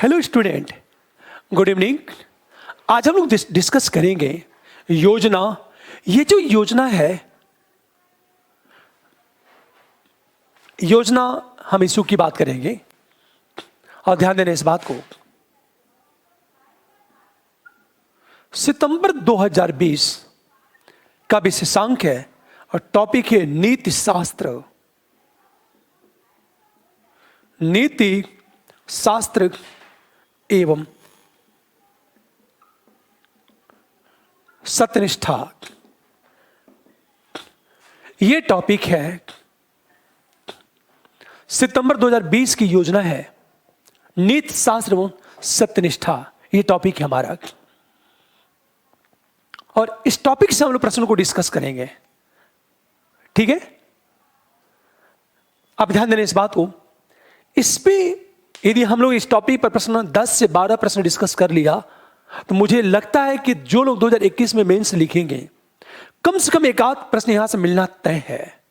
Hello student, good evening. आज हम लोग डिस्कस करेंगे योजना। ये जो योजना है, योजना हम इशू की बात करेंगे और ध्यान देना इस बात को। सितंबर 2020 का विशेषांक है और टॉपिक है नीति शास्त्र। नीति शास्त्र एवं सत्यनिष्ठा, ये टॉपिक है। सितंबर 2020 की योजना है नीति शास्त्र एवं सत्यनिष्ठा, ये टॉपिक है हमारा। और इस टॉपिक से हम लोग प्रश्नों को डिस्कस करेंगे, ठीक है। आप ध्यान देना इस बात को। इस पे यदि हम लोग इस टॉपिक पर प्रश्न 10 से 12 प्रश्न डिस्कस कर लिया तो मुझे लगता है कि जो लोग 2021 में मेंस लिखेंगे कम से कम एक आध प्रश्न यहां से मिलना तय है।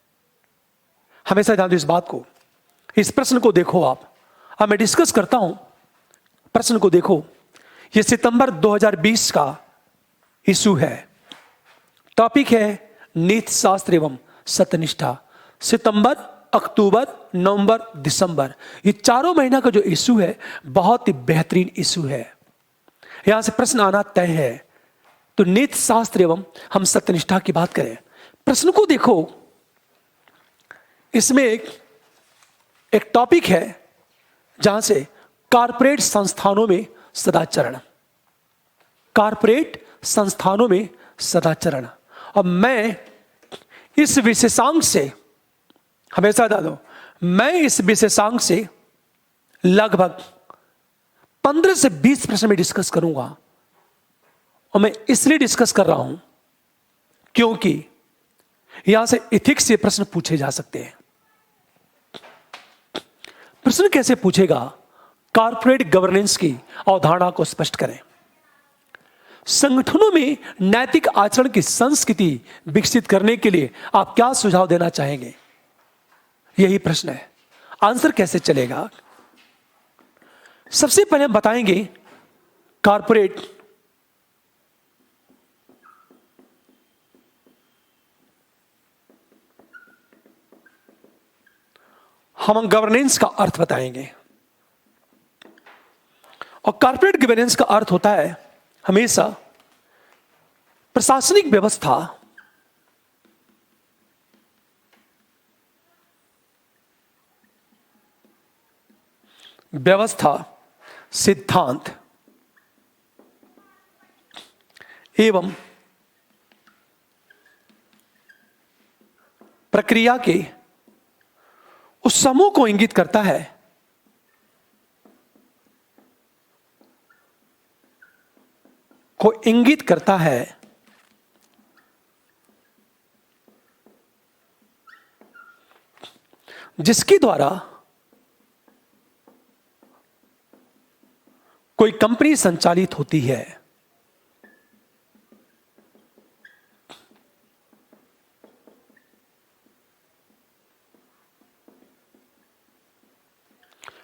हमेशा ध्यान दो इस बात को। इस प्रश्न को देखो आप। अब मैं डिस्कस करता हूं, प्रश्न को देखो। यह सितंबर 2020 का इशू है। टॉपिक है नीति शास्त्र एवं सत्यनिष्ठा। सितंबर, अक्टूबर, नवंबर, दिसंबर, ये चारों महीना का जो इशू है बहुत ही बेहतरीन इशू है। यहां से प्रश्न आना तय है। तो नीति शास्त्र एवं हम सत्यनिष्ठा की बात करें। प्रश्न को देखो। इसमें एक टॉपिक है जहां से कॉर्पोरेट संस्थानों में सदाचरण, कॉर्पोरेट संस्थानों में सदाचरण। और मैं इस विशेषांक से, हमेशा बता दो, मैं इस विशेषांक से लगभग 15 से 20 प्रश्न में डिस्कस करूंगा। और मैं इसलिए डिस्कस कर रहा हूं क्योंकि यहां से इथिक्स से प्रश्न पूछे जा सकते हैं। प्रश्न कैसे पूछेगा? कॉर्पोरेट गवर्नेंस की अवधारणा को स्पष्ट करें। संगठनों में नैतिक आचरण की संस्कृति विकसित करने के लिए आप क्या सुझाव देना चाहेंगे? यही प्रश्न है। आंसर कैसे चलेगा? सबसे पहले हम बताएंगे कॉर्पोरेट हम गवर्नेंस का अर्थ बताएंगे। और कॉर्पोरेट गवर्नेंस का अर्थ होता है हमेशा प्रशासनिक व्यवस्था, सिद्धांत एवं प्रक्रिया के उस समूह को इंगित करता है जिसके द्वारा कोई कंपनी संचालित होती है।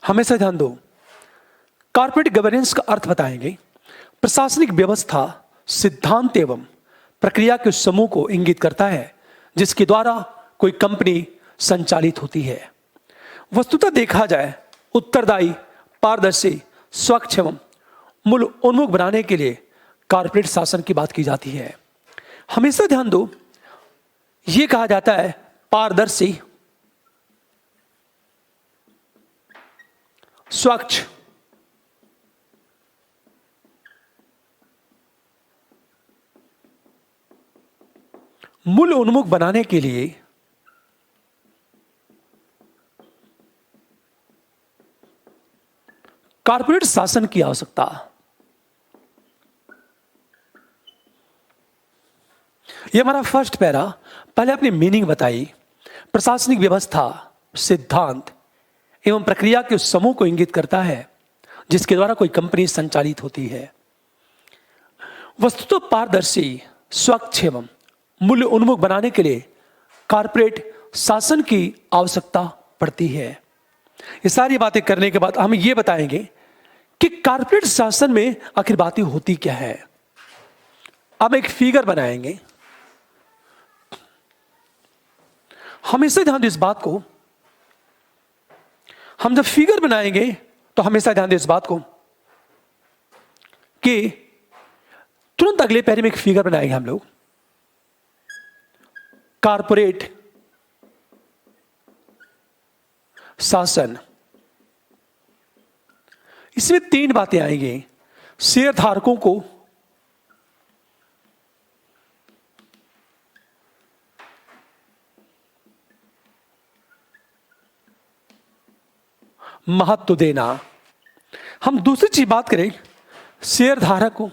हमेशा ध्यान दो, कॉर्पोरेट गवर्नेंस का अर्थ बताएंगे प्रशासनिक व्यवस्था, सिद्धांत एवं प्रक्रिया के समूह को इंगित करता है जिसके द्वारा कोई कंपनी संचालित होती है। वस्तुतः देखा जाए उत्तरदायी, पारदर्शी, स्वच्छ एवं मूल्य उन्मुख बनाने के लिए कॉर्पोरेट शासन की बात की जाती है। हमेशा ध्यान दो, यह कहा जाता है पारदर्शी, स्वच्छ, मूल्य उन्मुख बनाने के लिए कॉर्पोरेट शासन की आवश्यकता। यह हमारा फर्स्ट पैरा। पहले अपनी मीनिंग बताई। प्रशासनिक व्यवस्था, सिद्धांत एवं प्रक्रिया के उस समूह को इंगित करता है जिसके द्वारा कोई कंपनी संचालित होती है। वस्तुतः पारदर्शी, स्वच्छ एवं मूल्य उन्मुख बनाने के लिए कॉर्पोरेट शासन की आवश्यकता पड़ती है। ये सारी बातें करने के बाद हम ये बताएंगे कि कारपोरेट शासन में आखिर बातें होती क्या है। अब एक फिगर बनाएंगे, हमेशा ध्यान दो इस बात को। हम जब फिगर बनाएंगे तो हमेशा ध्यान दो इस बात को कि तुरंत अगले पैरे में एक फिगर बनाएंगे हम लोग, कारपोरेट शासन। इसमें 3 बातें आएंगी। शेयर धारकों को महत्व देना। हम दूसरी चीज बात करें, शेयर धारकों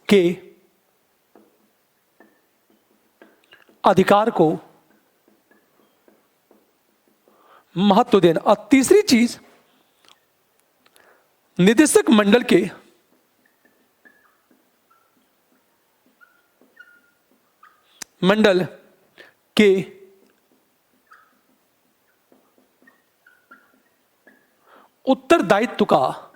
के अधिकार को महत्व देना। और तीसरी चीज, निदेशक मंडल के उत्तरदायित्व का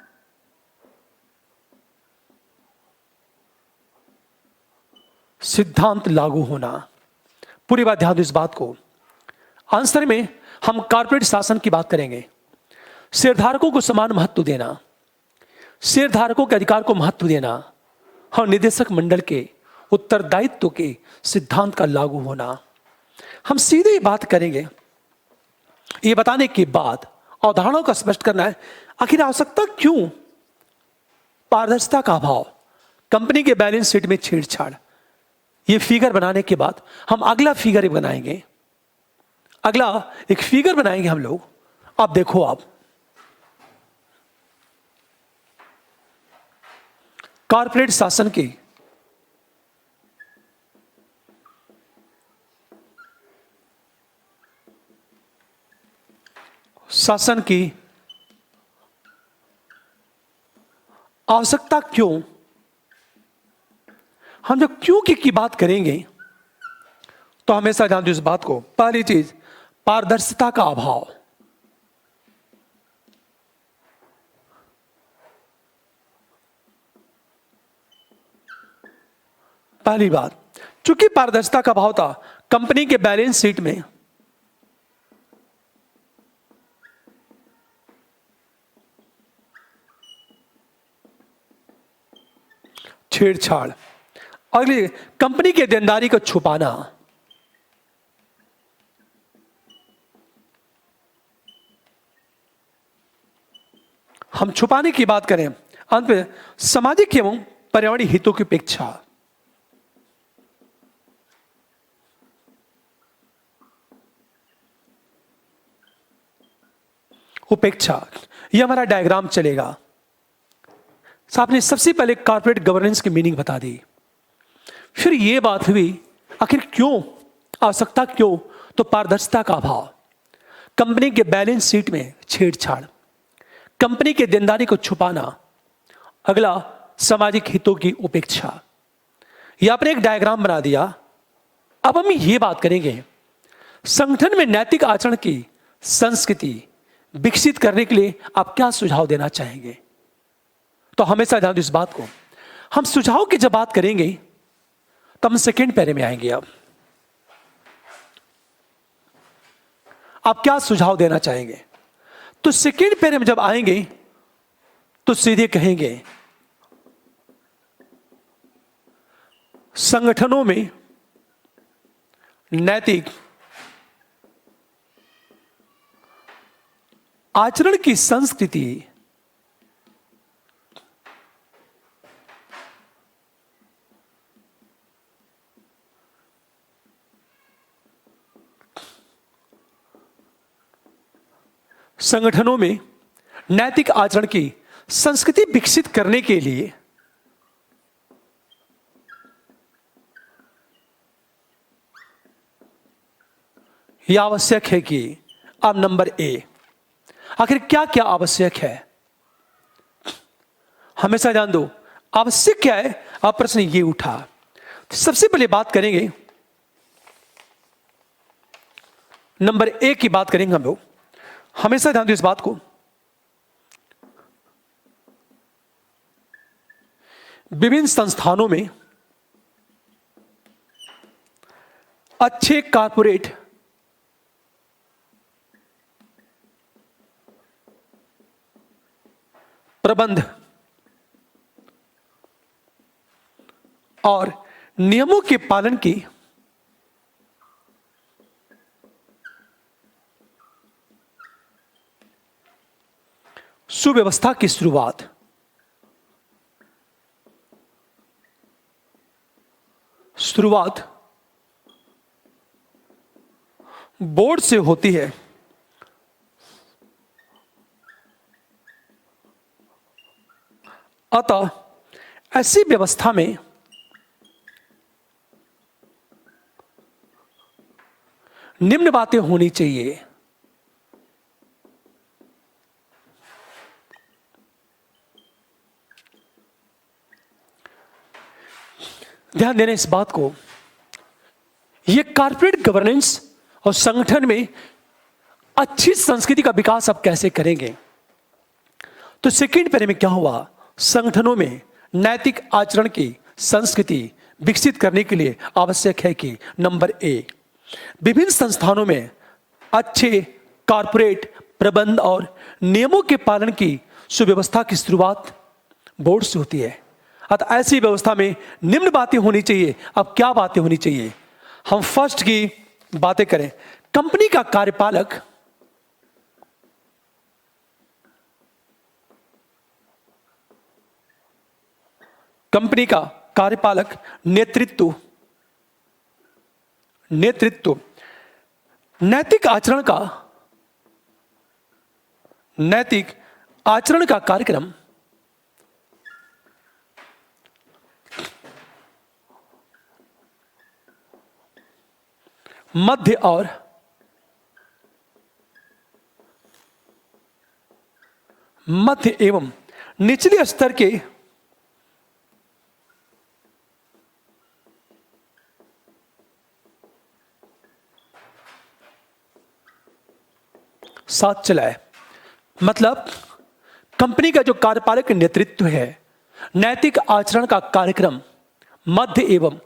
सिद्धांत लागू होना। पूरी बात ध्यान दो इस बात को। आंसर में हम कारपोरेट शासन की बात करेंगे, शेयरधारकों को समान महत्व देना, शेयरधारकों के अधिकार को महत्व देना और निदेशक मंडल के उत्तरदायित्व के सिद्धांत का लागू होना। हम सीधे बात करेंगे। ये बताने के बाद अवधारणाओं का स्पष्ट करना है, आखिर आवश्यकता क्यों पारदर्शिता का अभाव, कंपनी के बैलेंस शीट में छेड़छाड़। ये फिगर बनाने के बाद हम अगला फिगर बनाएंगे, अगला एक फिगर बनाएंगे हम लोग। अब देखो, आप कॉर्पोरेट शासन की आवश्यकता क्यों। हम जब क्यों की बात करेंगे तो हमेशा ध्यान दो इस बात को। पहली चीज, पारदर्शिता का अभाव। पहली बात, चूंकि पारदर्शिता का अभाव था, कंपनी के बैलेंस शीट में छेड़छाड़। अगली, कंपनी के देनदारी को छुपाना। हम छुपाने की बात करें, अंत में सामाजिक एवं पर्यावरणीय हितों की उपेक्षा। यह हमारा डायग्राम चलेगा। साहब ने सबसे पहले कॉर्पोरेट गवर्नेंस की मीनिंग बता दी, फिर यह बात हुई आखिर क्यों, आवश्यकता क्यों, तो पारदर्शिता का अभाव, कंपनी के बैलेंस शीट में छेड़छाड़, कंपनी के देनदारी को छुपाना, अगला सामाजिक हितों की उपेक्षा। यह आपने एक डायग्राम बना दिया। अब हम ये बात करेंगे, संगठन में नैतिक आचरण की संस्कृति विकसित करने के लिए आप क्या सुझाव देना चाहेंगे। तो हमेशा ध्यान दो इस बात को। हम सुझाव की जब बात करेंगे तो हम सेकेंड पैरे में आएंगे। अब आप क्या सुझाव देना चाहेंगे, तो सेकेंड पैरे में जब आएंगे तो सीधे कहेंगे, संगठनों में नैतिक आचरण की संस्कृति संगठनों में नैतिक आचरण की संस्कृति विकसित करने के लिए यह आवश्यक है कि, अब नंबर ए, आखिर क्या क्या आवश्यक है। हमेशा ध्यान दो, आवश्यक क्या है। अब प्रश्न ये उठा, तो सबसे पहले बात करेंगे, नंबर ए की बात करेंगे हम लोग। हमेशा ध्यान दो इस बात को, विभिन्न संस्थानों में अच्छे कारपोरेट प्रबंध और नियमों के पालन की सुव्यवस्था की शुरुआत बोर्ड से होती है। अतः ऐसी व्यवस्था में निम्न बातें होनी चाहिए। ध्यान देना इस बात को, यह कॉर्पोरेट गवर्नेंस और संगठन में अच्छी संस्कृति का विकास आप कैसे करेंगे। तो सेकंड पैरे में क्या हुआ, संगठनों में नैतिक आचरण की संस्कृति विकसित करने के लिए आवश्यक है कि नंबर ए, विभिन्न संस्थानों में अच्छे कॉर्पोरेट प्रबंध और नियमों के पालन की सुव्यवस्था की शुरुआत बोर्ड से होती है। अतः ऐसी व्यवस्था में निम्न बातें होनी चाहिए। अब क्या बातें होनी चाहिए, हम फर्स्ट की बातें करें। कंपनी का कार्यपालक नेतृत्व नैतिक आचरण का कार्यक्रम मध्य एवं निचले स्तर के साथ चलाए। मतलब कंपनी का जो कार्यपालक नेतृत्व है, नैतिक आचरण का कार्यक्रम मध्य एवं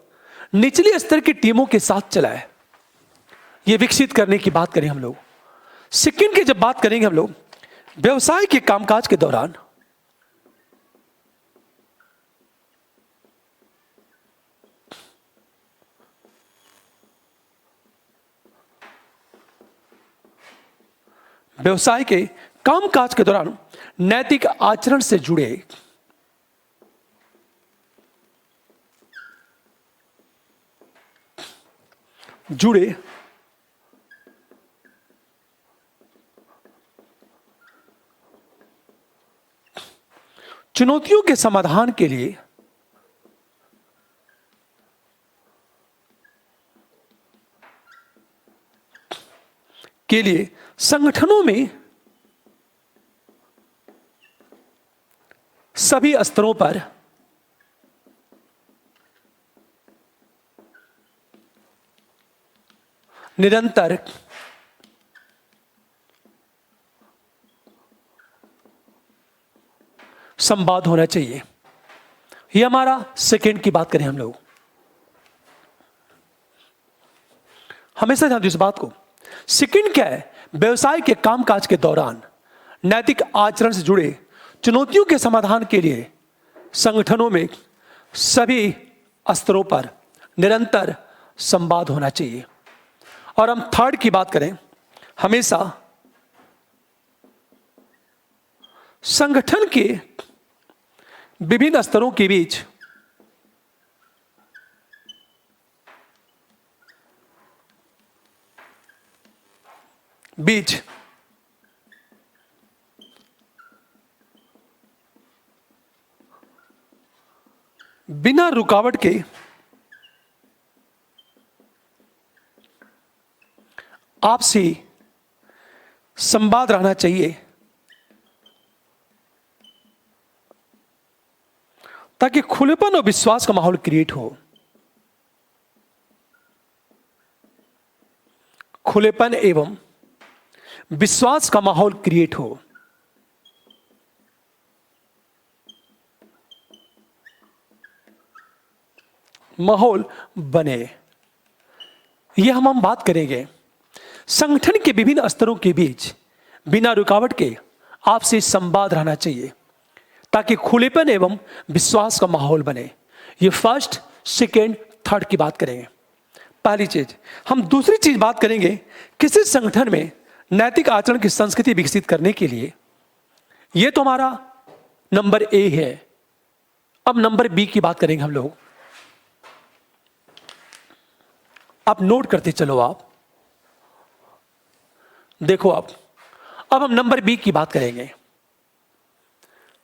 निचले स्तर की टीमों के साथ चलाए। ये विकसित करने की बात करें हम लोग। सेकंड की जब बात करेंगे हम लोग, व्यवसाय के कामकाज के दौरान नैतिक आचरण से जुड़े चुनौतियों के समाधान के लिए संगठनों में सभी स्तरों पर निरंतर संवाद होना चाहिए। यह हमारा सेकंड की बात करें हम लोग, हमेशा ध्यान दो इस बात को। सेकंड क्या है, व्यवसाय के कामकाज के दौरान नैतिक आचरण से जुड़े चुनौतियों के समाधान के लिए संगठनों में सभी स्तरों पर निरंतर संवाद होना चाहिए। और हम थर्ड की बात करें, हमेशा संगठन के विभिन्न स्तरों के बीच बिना रुकावट के आपसी संवाद रहना चाहिए, ताकि खुलेपन और विश्वास का माहौल क्रिएट हो। खुलेपन एवं विश्वास का माहौल क्रिएट हो। माहौल बने। यह हम बात करेंगे। संगठन के विभिन्न स्तरों के बीच बिना रुकावट के आपसे संवाद रहना चाहिए ताकि खुलेपन एवं विश्वास का माहौल बने। ये फर्स्ट, सेकेंड, थर्ड की बात करेंगे। पहली चीज। हम दूसरी चीज बात करेंगे, किसी संगठन में नैतिक आचरण की संस्कृति विकसित करने के लिए। यह तो हमारा नंबर ए है। अब नंबर बी की बात करेंगे हम लोग। आप नोट करते चलो। आप देखो। अब हम नंबर बी की बात करेंगे।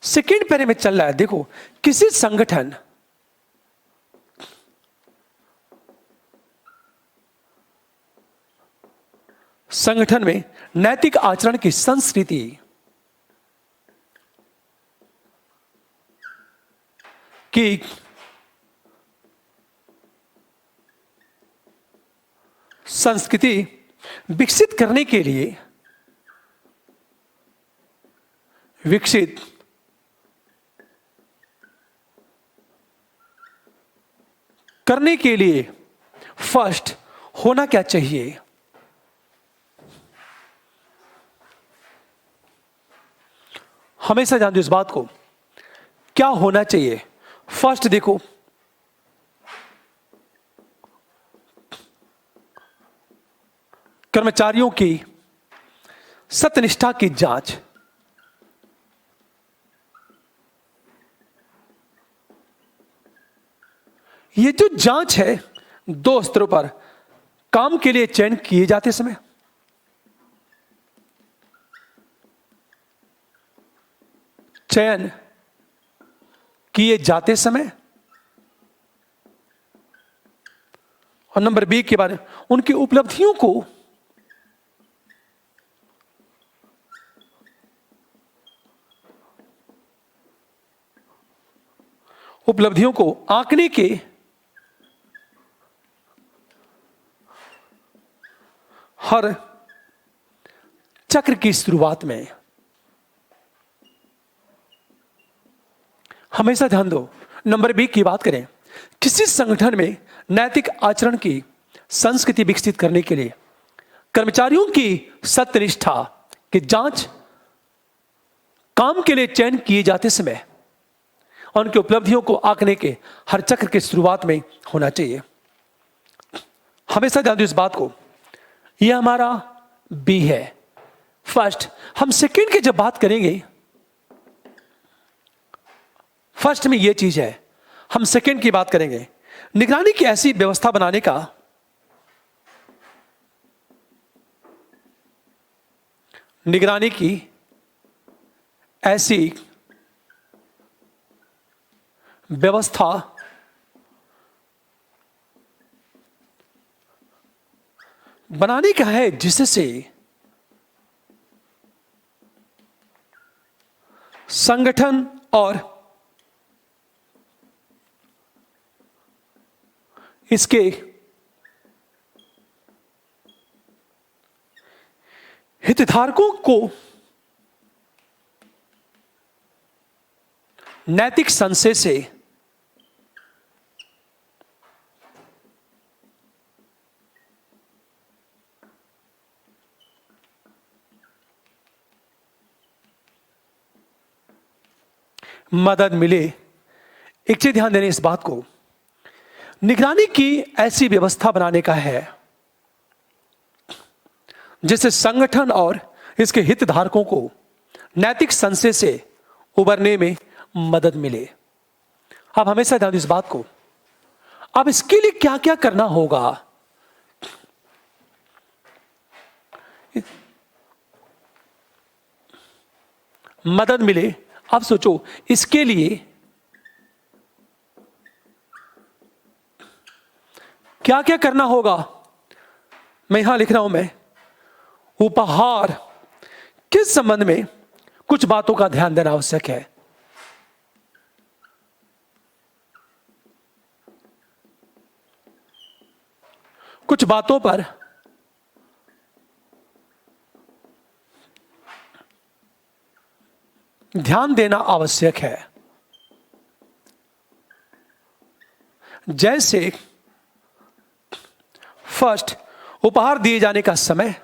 सेकेंड पैरे में चल रहा है। देखो, किसी संगठन में नैतिक आचरण की संस्कृति की विकसित करने के लिए फर्स्ट होना क्या चाहिए? हमेशा ध्यान दो इस बात को। क्या होना चाहिए? फर्स्ट देखो, कर्मचारियों की सत्यनिष्ठा की जांच। ये जो जांच है, दो स्तरों पर। काम के लिए चयन किए जाते समय, और नंबर बी के बारे में उनकी उपलब्धियों को आंकने के हर चक्र की शुरुआत में। हमेशा ध्यान दो। नंबर बी की बात करें, किसी संगठन में नैतिक आचरण की संस्कृति विकसित करने के लिए कर्मचारियों की सत्यनिष्ठा की जांच, काम के लिए चयन किए जाते समय और उनकी उपलब्धियों को आंकने के हर चक्र की शुरुआत में होना चाहिए। हमेशा ध्यान दो इस बात को। यह हमारा बी है, फर्स्ट। हम सेकंड की जब बात करेंगे, फर्स्ट में यह चीज है, हम सेकंड की बात करेंगे। निगरानी की ऐसी व्यवस्था बनाने का, निगरानी की ऐसी व्यवस्था बनाने का है जिससे संगठन और इसके हितधारकों को नैतिक संशय से मदद मिले। एक चीज ध्यान देने इस बात को, निगरानी की ऐसी व्यवस्था बनाने का है जिससे संगठन और इसके हितधारकों को नैतिक संशय से उबरने में मदद मिले। आप हमेशा ध्यान दो इस बात को। अब इसके लिए क्या क्या करना होगा? मदद मिले। आप सोचो, इसके लिए क्या क्या करना होगा? मैं यहां लिख रहा हूं। मैं उपहार किस संबंध में कुछ बातों का ध्यान देना आवश्यक है। कुछ बातों पर ध्यान देना आवश्यक है। जैसे फर्स्ट, उपहार दिए जाने का समय,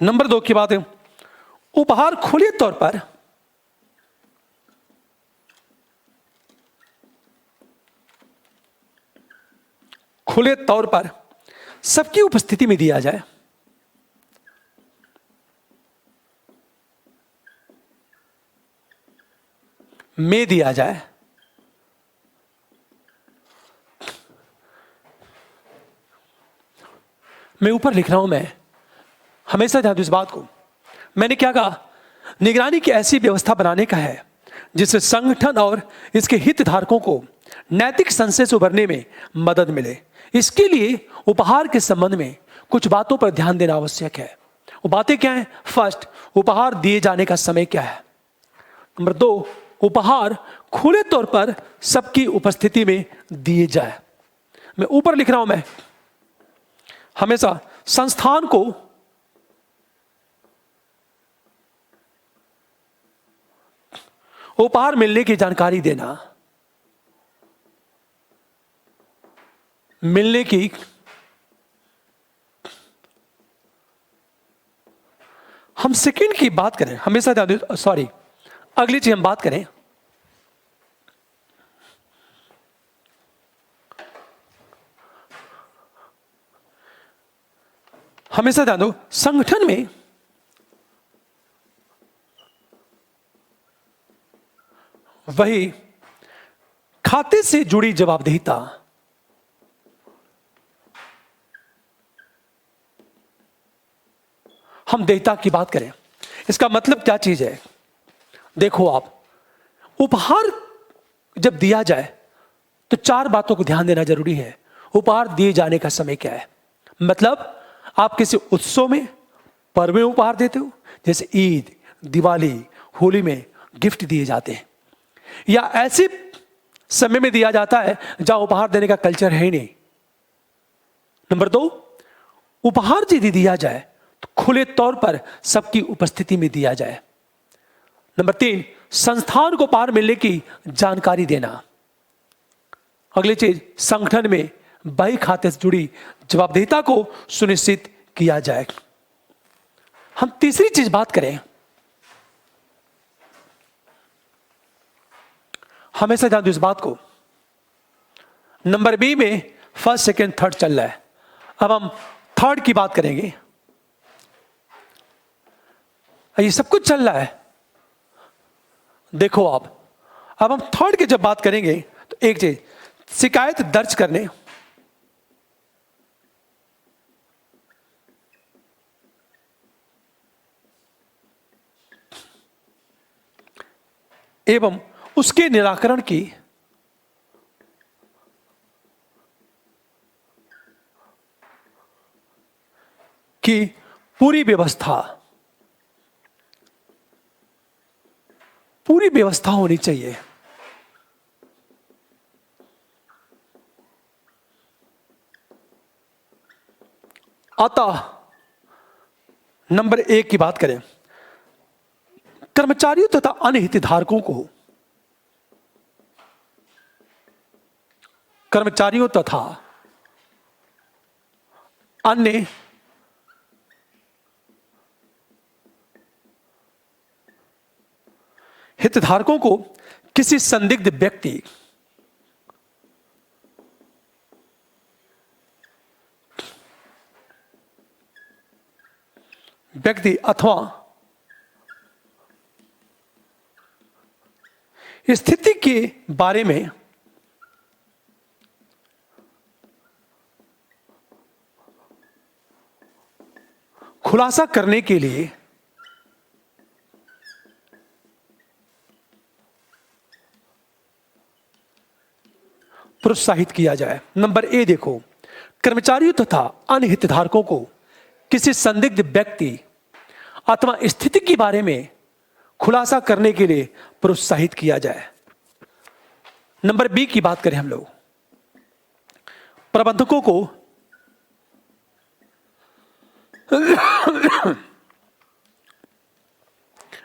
नंबर 2 की बात है, उपहार खुले तौर पर सबकी उपस्थिति में दिया जाए। में दिया जाए। मैं ऊपर लिख रहा हूं, मैं हमेशा ध्यान दो इस बात को। मैंने क्या कहा? निगरानी की ऐसी व्यवस्था बनाने का है जिससे संगठन और इसके हितधारकों को नैतिक संशय से उबरने में मदद मिले। इसके लिए उपहार के संबंध में कुछ बातों पर ध्यान देना आवश्यक है। वो बातें क्या हैं? फर्स्ट, उपहार दिए जाने का समय क्या है। नंबर 2, उपहार खुले तौर पर सबकी उपस्थिति में दिए जाए। मैं ऊपर लिख रहा हूं, मैं हमेशा संस्थान को उपहार मिलने की जानकारी देना, मिलने की हम सेकंड की बात करें, हमेशा सॉरी अगली चीज हम बात करें, हमेशा ध्यान दो संगठन में वही खाते से जुड़ी जवाबदेहिता, हम देयता की बात करें, इसका मतलब क्या चीज है? देखो आप, उपहार जब दिया जाए तो 4 बातों को ध्यान देना जरूरी है। उपहार दिए जाने का समय क्या है? मतलब आप किसी उत्सव में, पर्व में उपहार देते हो, जैसे ईद, दिवाली, होली में गिफ्ट दिए जाते हैं, या ऐसे समय में दिया जाता है जहां उपहार देने का कल्चर है ही नहीं। नंबर 2, उपहार यदि दिया जाए तो खुले तौर पर सबकी उपस्थिति में दिया जाए। नंबर 3, संस्थान को उपहार मिलने की जानकारी देना। अगली चीज, संगठन में बही खाते से जुड़ी जवाबदेहिता को सुनिश्चित किया जाए। हम तीसरी चीज बात करें, हमेशा ध्यान दो इस बात को। नंबर बी में फर्स्ट, सेकंड, थर्ड चल रहा है। अब हम थर्ड की बात करेंगे। ये सब कुछ चल रहा है, देखो आप। अब हम थर्ड की जब बात करेंगे तो एक चीज, शिकायत दर्ज करने, एवं उसके निराकरण की पूरी व्यवस्था होनी चाहिए। अतः नंबर 1 की बात करें, कर्मचारियों तथा अन्य हितधारकों को, कर्मचारियों तथा अन्य हितधारकों को किसी संदिग्ध व्यक्ति अथवा स्थिति के बारे में खुलासा करने के लिए प्रोत्साहित किया जाए। नंबर ए देखो, कर्मचारियों तथा अन्य हितधारकों को किसी संदिग्ध व्यक्ति अथवा स्थिति के बारे में खुलासा करने के लिए प्रोत्साहित किया जाए। नंबर बी की बात करें हम लोग, प्रबंधकों को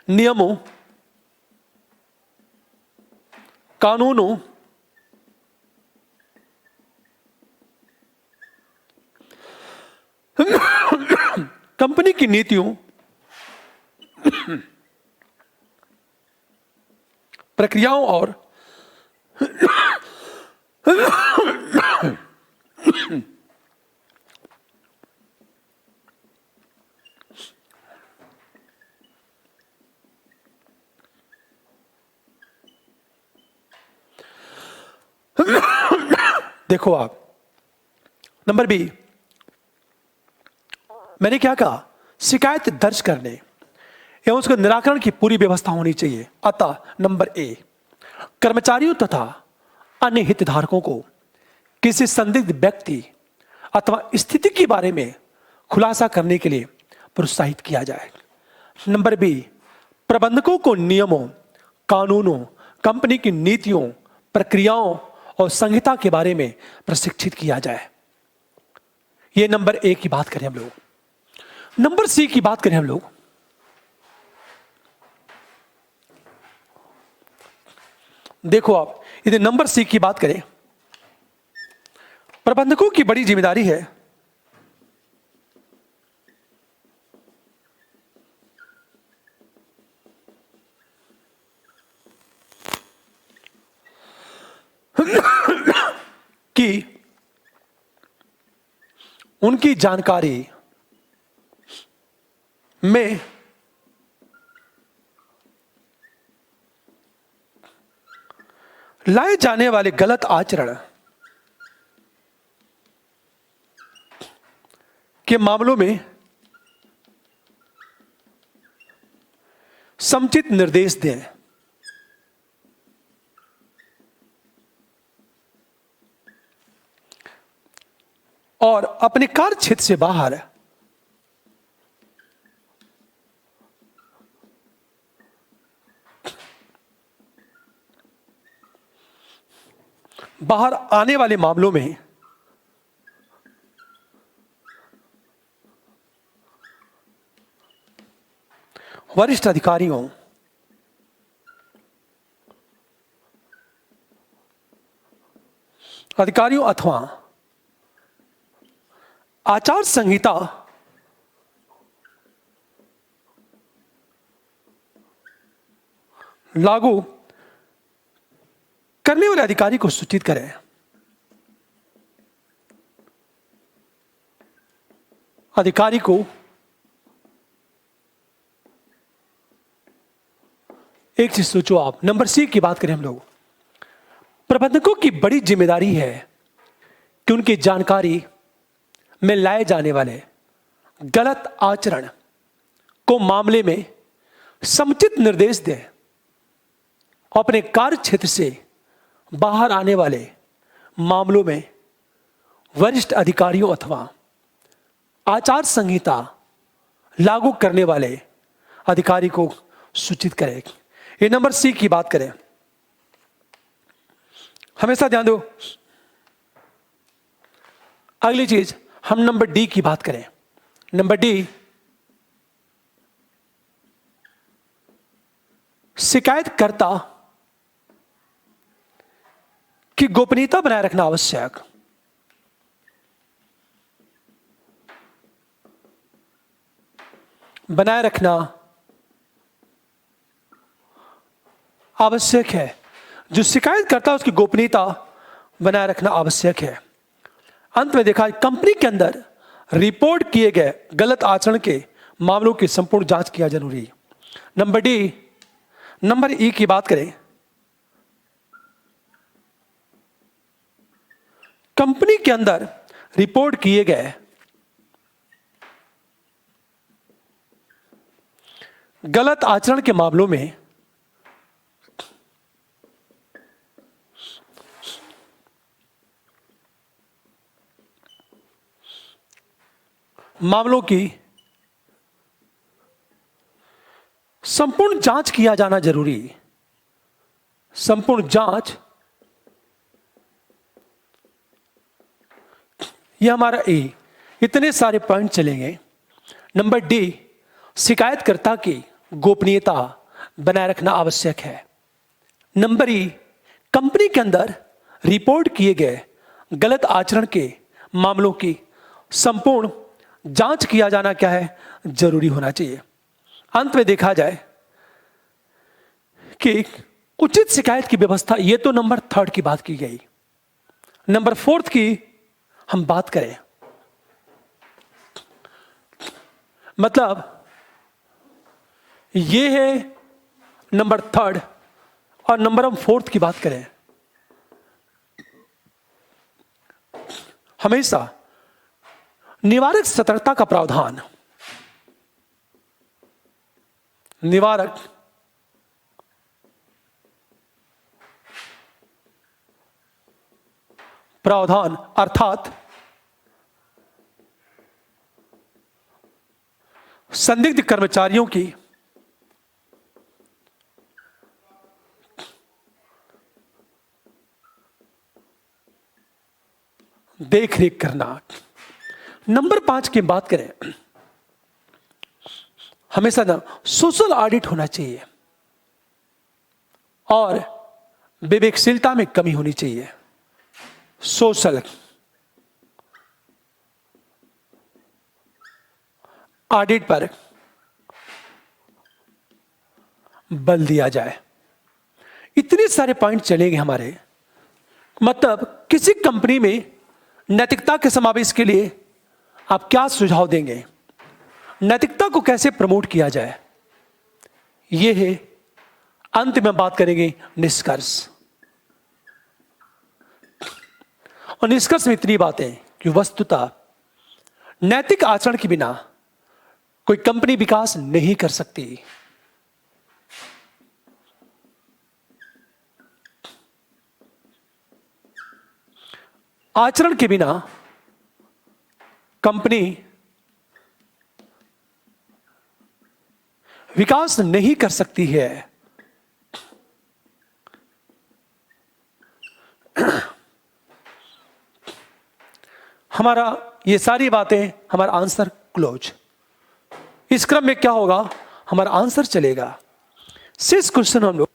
नियमों, कानूनों, कंपनी की नीतियों, प्रक्रियाओं और देखो आप, नंबर बी, मैंने क्या कहा, शिकायत दर्ज करने एवं उसके निराकरण की पूरी व्यवस्था होनी चाहिए। अतः नंबर ए, कर्मचारियों तथा अन्य हितधारकों को किसी संदिग्ध व्यक्ति अथवा स्थिति के बारे में खुलासा करने के लिए प्रोत्साहित किया जाए। नंबर बी, प्रबंधकों को नियमों, कानूनों, कंपनी की नीतियों, प्रक्रियाओं और संहिता के बारे में प्रशिक्षित किया जाए। यह नंबर ए की बात करें हम लोग। नंबर सी की बात करें हम लोग, देखो आप, यदि नंबर सी की बात करें, प्रबंधकों की बड़ी जिम्मेदारी है कि उनकी जानकारी में लाए जाने वाले गलत आचरण के मामलों में समुचित निर्देश दें और अपने कार्य क्षेत्र से बाहर आने वाले मामलों में वरिष्ठ अधिकारियों अथवा आचार संहिता लागू करने वाले अधिकारी को सूचित करें। अधिकारी को एक चीज सोचो आप, नंबर सी की बात करें हम लोग, प्रबंधकों की बड़ी जिम्मेदारी है कि उनकी जानकारी में लाए जाने वाले गलत आचरण को मामले में समुचित निर्देश दें और अपने कार्य क्षेत्र से बाहर आने वाले मामलों में वरिष्ठ अधिकारियों अथवा आचार संहिता लागू करने वाले अधिकारी को सूचित करें। ये नंबर सी की बात करें। हमेशा ध्यान दो, अगली चीज हम नंबर डी की बात करें। नंबर डी, शिकायतकर्ता की गोपनीयता बनाए रखना आवश्यक। बनाए रखना आवश्यक है। जो शिकायत करता है उसकी गोपनीयता बनाए रखना आवश्यक है। अंत में देखा, कंपनी के अंदर रिपोर्ट किए गए गलत आचरण के मामलों की संपूर्ण जांच किया जरूरी। नंबर डी, नंबर ई की बात करें, कंपनी के अंदर रिपोर्ट किए गए गलत आचरण के मामलों में की संपूर्ण जांच किया जाना जरूरी। संपूर्ण जांच, यह हमारा ए। इतने सारे पॉइंट चलेंगे। नंबर डी, शिकायतकर्ता की गोपनीयता बनाए रखना आवश्यक है। नंबर ई, कंपनी के अंदर रिपोर्ट किए गए गलत आचरण के मामलों की संपूर्ण जांच किया जाना क्या है, जरूरी होना चाहिए। अंत में देखा जाए कि उचित शिकायत की व्यवस्था, यह तो नंबर थर्ड की बात की गई। नंबर फोर्थ की हम बात करें, मतलब यह है नंबर थर्ड, और नंबर हम फोर्थ की बात करें, हमेशा निवारक सतर्कता का प्रावधान, निवारक प्रावधान अर्थात संदिग्ध कर्मचारियों की देख रेख करना। नंबर 5 की बात करें, हमेशा ना सोशल ऑडिट होना चाहिए और विवेकशीलता में कमी होनी चाहिए। सोशल ऑडिट पर बल दिया जाए। इतने सारे पॉइंट चलेंगे हमारे, मतलब किसी कंपनी में नैतिकता के समावेश के लिए आप क्या सुझाव देंगे, नैतिकता को कैसे प्रमोट किया जाए, यह है अंत में बात करेंगे निष्कर्ष। और निष्कर्ष में इतनी बातें कि वस्तुतः नैतिक आचरण के बिना कोई कंपनी विकास नहीं कर सकती। आचरण के बिना कंपनी विकास नहीं कर सकती है। हमारा ये सारी बातें, हमारा आंसर क्लोज। इस क्रम में क्या होगा, हमारा आंसर चलेगा 6 क्वेश्चन हम लोग